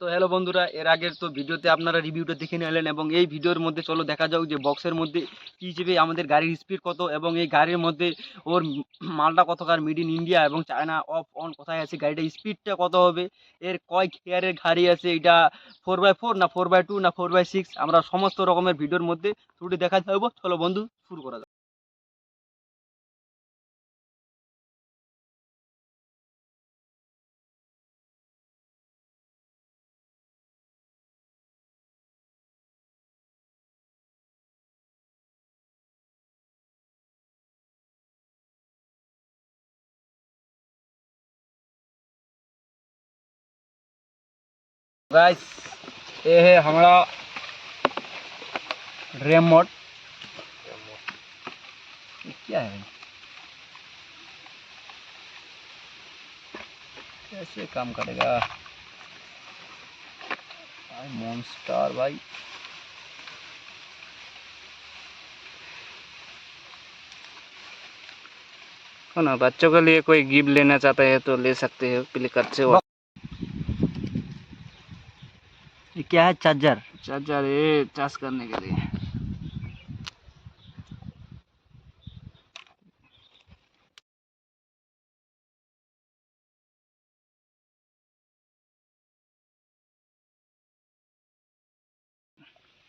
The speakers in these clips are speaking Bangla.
তো হ্যালো বন্ধুরা, এর আগের তো ভিডিওতে আপনারা রিভিউটা দেখে নিলেন এবং এই ভিডিওর মধ্যে চলো দেখা যাক যে বক্সের মধ্যে কী হিসেবে আমাদের গাড়ির স্পিড কত এবং এই গাড়ির মধ্যে ওর মালটা কতকার মেড ইন ইন্ডিয়া এবং চায়না অফ অন কোথায় আছে, গাড়িটা স্পিডটা কত হবে, এর কয় গিয়ারের গাড়ি আছে, এটা 4x4 না 4x2 না 4x6, আমরা সমস্ত রকমের ভিডিওর মধ্যে ছুটি দেখা যাবো। চলো বন্ধু, শুরু করা যাক। गाइस, ये है हमारा रेमोट। ये क्या है, कैसे काम करेगा भाई? मॉन्स्टर भाई, हो ना। बच्चों के लिए कोई गिफ्ट लेना चाहता है तो ले सकते हो क्लिक से। और ये क्या है? चार्जर। चार्जर ये चार्ज करने के लिए।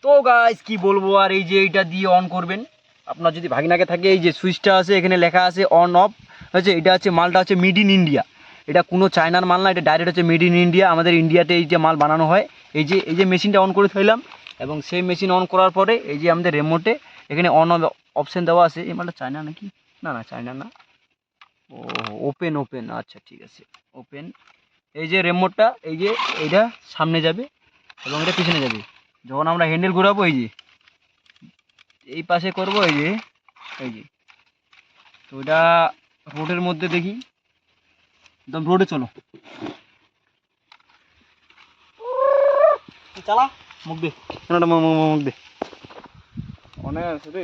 তো গাইস কি বলবো আর, এই যে এইটা দিয়ে অন করবেন। আপনার যদি ভাগিনাকে থাকে, এই যে সুইচটা আছে, এখানে লেখা আছে অন অফ হচ্ছে। এটা হচ্ছে মালটা হচ্ছে মেড ইন ইন্ডিয়া, এটা কোনো চায়নার মাল না, এটা ডাইরেক্ট হচ্ছে মেড ইন ইন্ডিয়া। আমাদের ইন্ডিয়াতে এই যে মাল বানানো হয়। এই যে মেশিনটা অন করে ফেললাম এবং সেই মেশিন অন করার পরে এই যে আমাদের রিমোটে এখানে অন অফ অপশান দেওয়া আছে। এই মালটা চায়না নাকি? না না, চায়না না। ও, ওপেন ওপেন, আচ্ছা ঠিক আছে, ওপেন। এই যে রিমোটটা, এই যে এইটা সামনে যাবে এবং এটা পিছনে যাবে। যখন আমরা হ্যান্ডেল ঘোরাবো, এই পাশে করব, এই যে তো এটা রোডের মধ্যে দেখি, একদম রোডে চলো, চালা, মুখ দে, মুখ দে। অনেক আছে রে।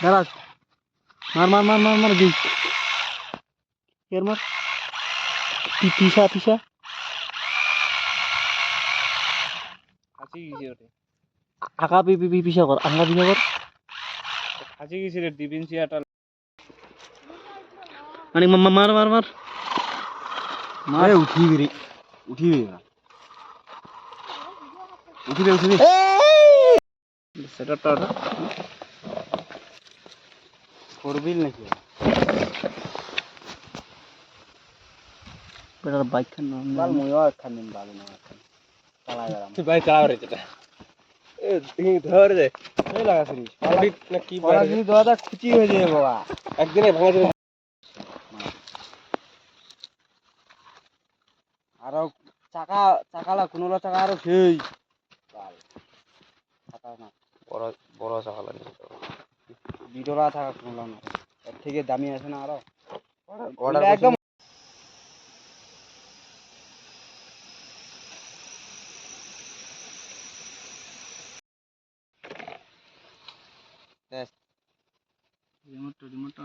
দাঁড়া, মার মার মার মার মার, দিই এর মার, পিসা পিসা। খাসি গেছি ওটা। আঁকা পিসা কর, আঁকা পিসা কর। খাসি গেছি রে, টিফিন চেয়ারটা। মানে মার মার মার মার, উঠিবি রে, উঠিবি না, উঠিবি। সেটআপটা ওটা করবিল নাকি বেটার বাইক খান না বাল, মইও খান দিন বাল না খান চালাই গেলাম। তুই বাইক চালাও রে যেটা। এ তুই ধরে দে। এই লাগাছিস পাবলিক না কি পালা যদি দাদা খুচি হয়ে যাবে বাবা। একদিনে ভাঙা যাবে। আরো চাকা চাকালা কোনোলা চাকা আরো সেই বাল চাকা না, বড় বড় চাকা লাগে। বিডলা চাকা কোনোলা না, এর থেকে দামি আছে না আরো। অর্ডার একদম রিমোট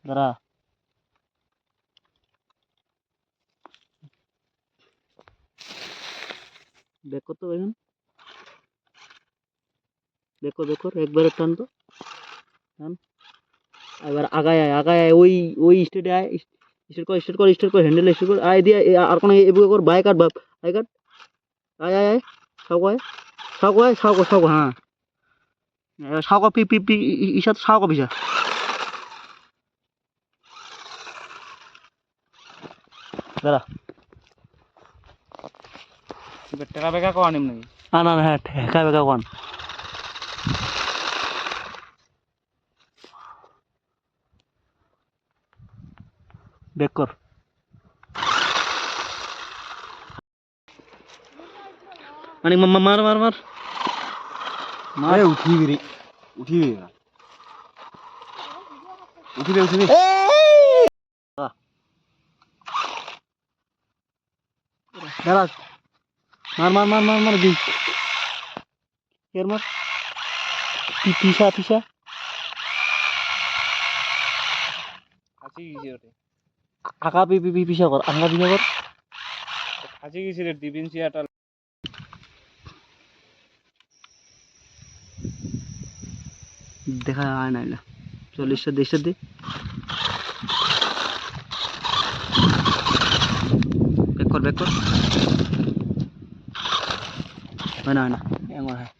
দাঁড়া। ব্যাক করতো এখন, ব্যাক কর ব্যাক কর, একবারে টান তো, টান। এবার আগায় আয় আগায় আয়, ওই ওই স্টেটে আয়, স্টেট কর স্টেট কর স্টেট কর, হ্যান্ডেল স্টেট কর, আয় দিয়ে আর কোনো এগুলো কর, বাই কাট বাপ, আয় কাট, আয় আয় আয়, সাউক আয়, সাউক আয়, সাউক সাউক, হ্যাঁ সাউক পি পি পি ইসাত সাউক পিসা দাঁড়া। টেকা বেকা কো আনিম নাকি? না না হ্যাঁ ঠেকা বেকা ওয়ান, ব্যাক কর। মানে মার মার মার আরে উঠিবি রে, উঠিবি না, উঠিবি উঠিবি। দাঁড়া, মার মার মার মার মার দি, এর মার, পিসা পিসা, খাসি গেছি ওটা, আঁকা পি পি পিসা কর, আঁকা পিসা কর। খাসি গেছি রে, ডিফেন্সিয়াটা দেখা হয় না এলা, 40টা দেশটা দে, ব্যাক কর ব্যাক কর, হয় না এমন হয়।